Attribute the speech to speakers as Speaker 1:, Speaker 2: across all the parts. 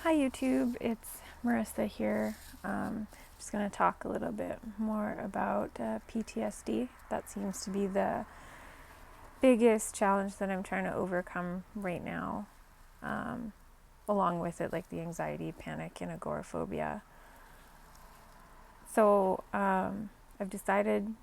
Speaker 1: Hi YouTube, it's Marissa here. Just going to talk a little bit more about PTSD. That seems to be the biggest challenge that I'm trying to overcome right now, along with it, like the anxiety, panic, and agoraphobia. So I've decided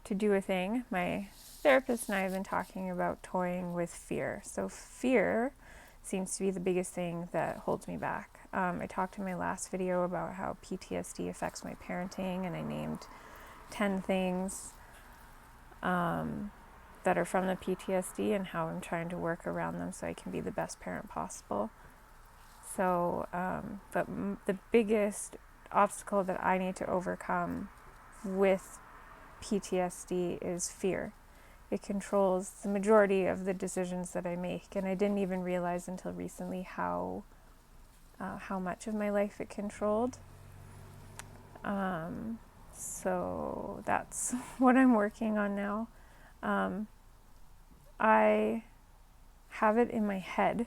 Speaker 1: to do a thing. My therapist and I have been talking about toying with fear. So fear seems to be the biggest thing that holds me back. I talked in my last video about how PTSD affects my parenting, and I named 10 things that are from the PTSD and how I'm trying to work around them so I can be the best parent possible. So, the biggest obstacle that I need to overcome with PTSD is fear. It controls the majority of the decisions that I make, and I didn't even realize until recently how much of my life it controlled. So that's what I'm working on now. I have it in my head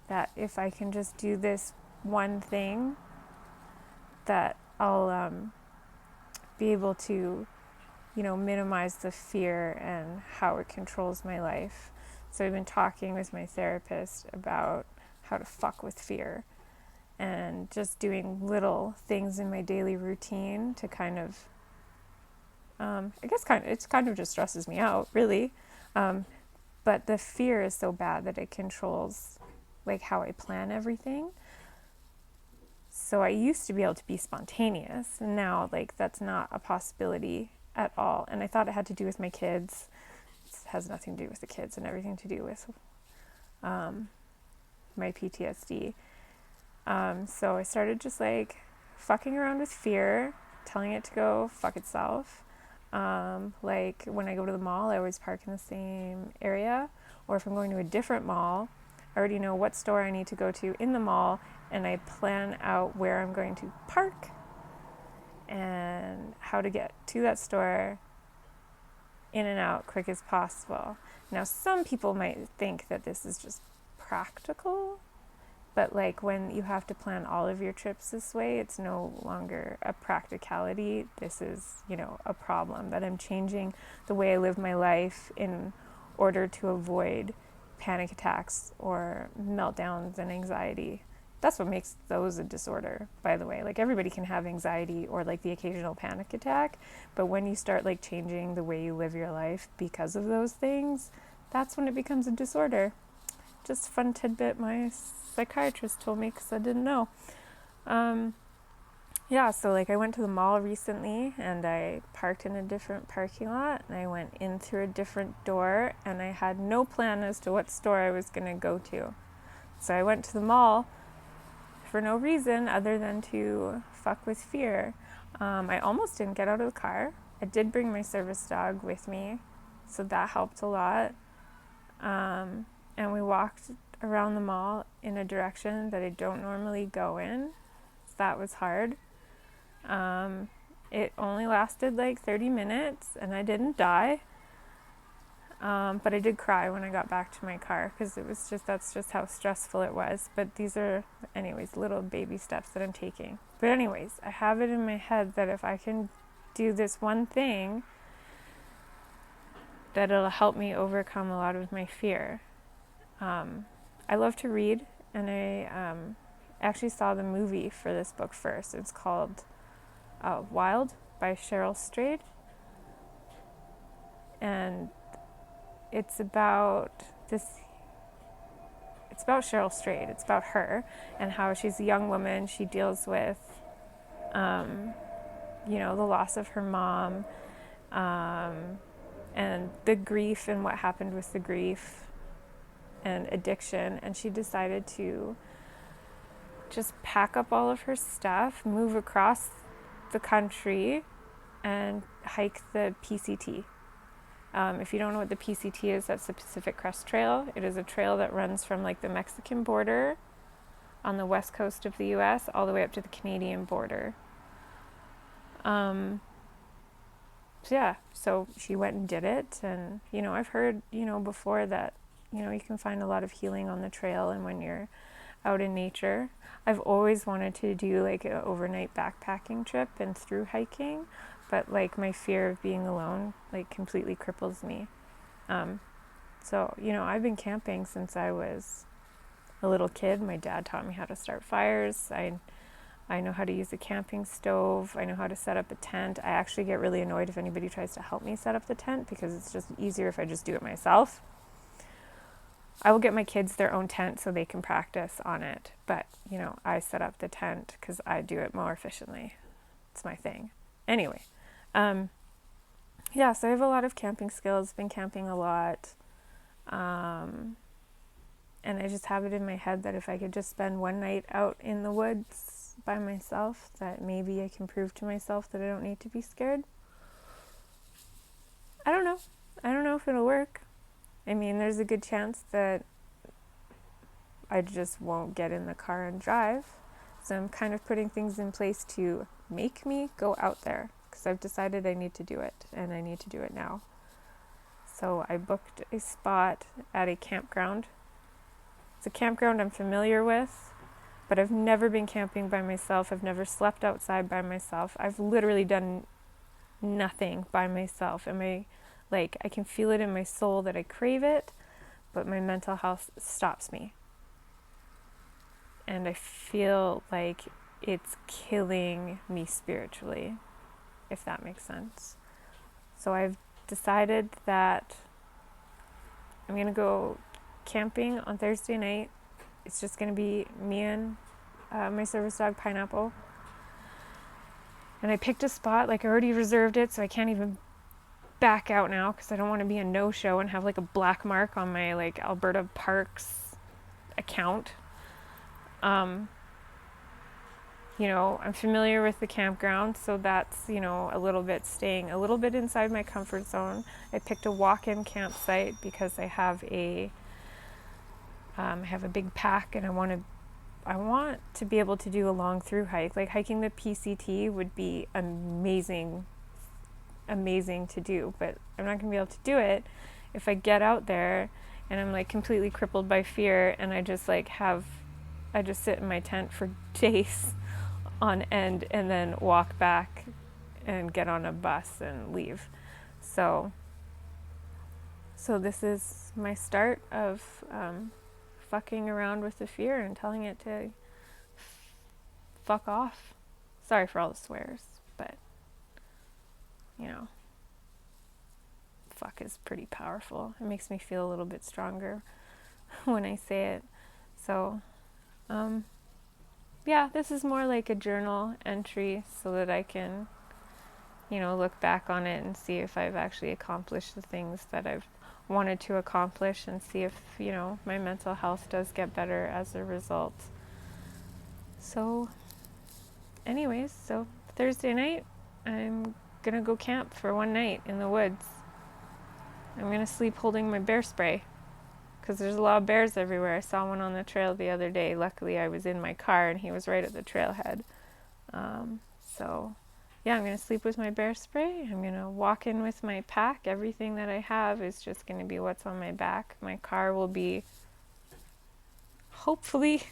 Speaker 1: that if I can just do this one thing, that I'll be able to, minimize the fear and how it controls my life. So I've been talking with my therapist about how to fuck with fear and just doing little things in my daily routine to kind of, it's kind of just stresses me out, really. But the fear is so bad that it controls like how I plan everything. So I used to be able to be spontaneous, and now like that's not a possibility at all. And I thought it had to do with my kids. It has nothing to do with the kids and everything to do with my PTSD. So I started just like fucking around with fear, telling it to go fuck itself. Like when I go to the mall, I always park in the same area, or if I'm going to a different mall, I already know what store I need to go to in the mall, and I plan out where I'm going to park and how to get to that store in and out quick as possible. Now, some people might think that this is just practical, but like when you have to plan all of your trips this way, it's no longer a practicality. This is, a problem that I'm changing the way I live my life in order to avoid panic attacks or meltdowns and anxiety. That's what makes those a disorder, by the way. Like everybody can have anxiety or like the occasional panic attack, but when you start like changing the way you live your life because of those things, that's when it becomes a disorder. Just a fun tidbit my psychiatrist told me because I didn't know. So like I went to the mall recently and I parked in a different parking lot and I went in through a different door and I had no plan as to what store I was going to go to. So I went to the mall for no reason other than to fuck with fear. I almost didn't get out of the car. I did bring my service dog with me, so that helped a lot. And we walked around the mall in a direction that I don't normally go in. So that was hard. It only lasted like 30 minutes and I didn't die. But I did cry when I got back to my car because that's just how stressful it was. But these are, anyways, little baby steps that I'm taking. But anyways, I have it in my head that if I can do this one thing, that it'll help me overcome a lot of my fear. I love to read, and I actually saw the movie for this book first. It's called Wild by Cheryl Strayed. And it's about Cheryl Strayed. It's about her and how she's a young woman. She deals with, the loss of her mom, and the grief and what happened with the grief and addiction. And she decided to just pack up all of her stuff, move across the country, and hike the PCT. If you don't know what the PCT is, that's the Pacific Crest Trail. It is a trail that runs from like the Mexican border on the west coast of the US all the way up to the Canadian border. So she went and did it. And, I've heard, before that, you can find a lot of healing on the trail. And when you're out in nature. I've always wanted to do like an overnight backpacking trip and through hiking, but like my fear of being alone like completely cripples me. So, I've been camping since I was a little kid. My dad taught me how to start fires. I know how to use a camping stove. I know how to set up a tent. I actually get really annoyed if anybody tries to help me set up the tent because it's just easier if I just do it myself. I will get my kids their own tent so they can practice on it. But, I set up the tent because I do it more efficiently. It's my thing. Anyway, so I have a lot of camping skills, been camping a lot. And I just have it in my head that if I could just spend one night out in the woods by myself, that maybe I can prove to myself that I don't need to be scared. I don't know. I don't know if it'll work. I mean, there's a good chance that I just won't get in the car and drive. So I'm kind of putting things in place to make me go out there because I've decided I need to do it and I need to do it now. So I booked a spot at a campground. It's a campground I'm familiar with, but I've never been camping by myself. I've never slept outside by myself. I've literally done nothing by myself. I can feel it in my soul that I crave it, but my mental health stops me. And I feel like it's killing me spiritually, if that makes sense. So I've decided that I'm going to go camping on Thursday night. It's just going to be me and my service dog Pineapple. And I picked a spot, I already reserved it, so I can't even back out now because I don't want to be a no-show and have a black mark on my Alberta Parks account. I'm familiar with the campground, so that's, a little bit staying a little bit inside my comfort zone. I picked a walk-in campsite because I have a big pack and I want to be able to do a long through hike. Hiking the PCT would be amazing to do, but I'm not going to be able to do it if I get out there and I'm completely crippled by fear and I just sit in my tent for days on end and then walk back and get on a bus and leave. So this is my start of fucking around with the fear and telling it to fuck off. Sorry for all the swears, but fuck is pretty powerful. It makes me feel a little bit stronger when I say it. So this is more like a journal entry so that I can look back on it and see if I've actually accomplished the things that I've wanted to accomplish and see if my mental health does get better as a result. So anyways, so Thursday night I'm gonna go camp for one night in the woods. I'm gonna sleep holding my bear spray because there's a lot of bears everywhere. I saw one on the trail the other day. Luckily I was in my car and he was right at the trailhead. I'm going to sleep with my bear spray. I'm going to walk in with my pack. Everything that I have is just going to be what's on my back. My car will be hopefully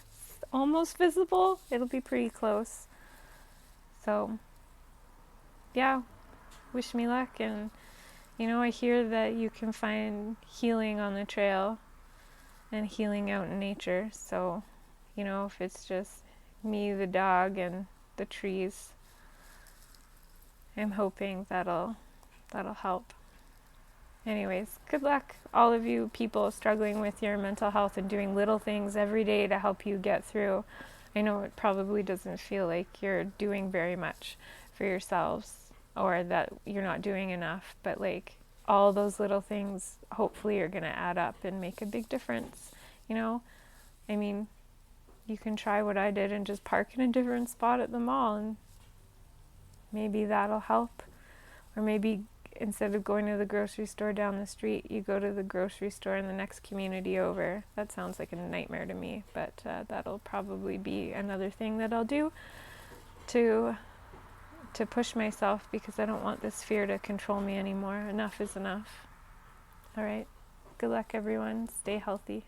Speaker 1: almost visible. It'll be pretty close. So, wish me luck. And, I hear that you can find healing on the trail and healing out in nature. So, if it's just me, the dog, and the trees, I'm hoping that'll help. Anyways, good luck, all of you people struggling with your mental health and doing little things every day to help you get through. I know it probably doesn't feel like you're doing very much for yourselves or that you're not doing enough, but all those little things hopefully are going to add up and make a big difference. I mean, you can try what I did and just park in a different spot at the mall and maybe that'll help. Or maybe instead of going to the grocery store down the street, you go to the grocery store in the next community over. That sounds like a nightmare to me, but that'll probably be another thing that I'll do to push myself because I don't want this fear to control me anymore. Enough is enough. All right. Good luck, everyone. Stay healthy.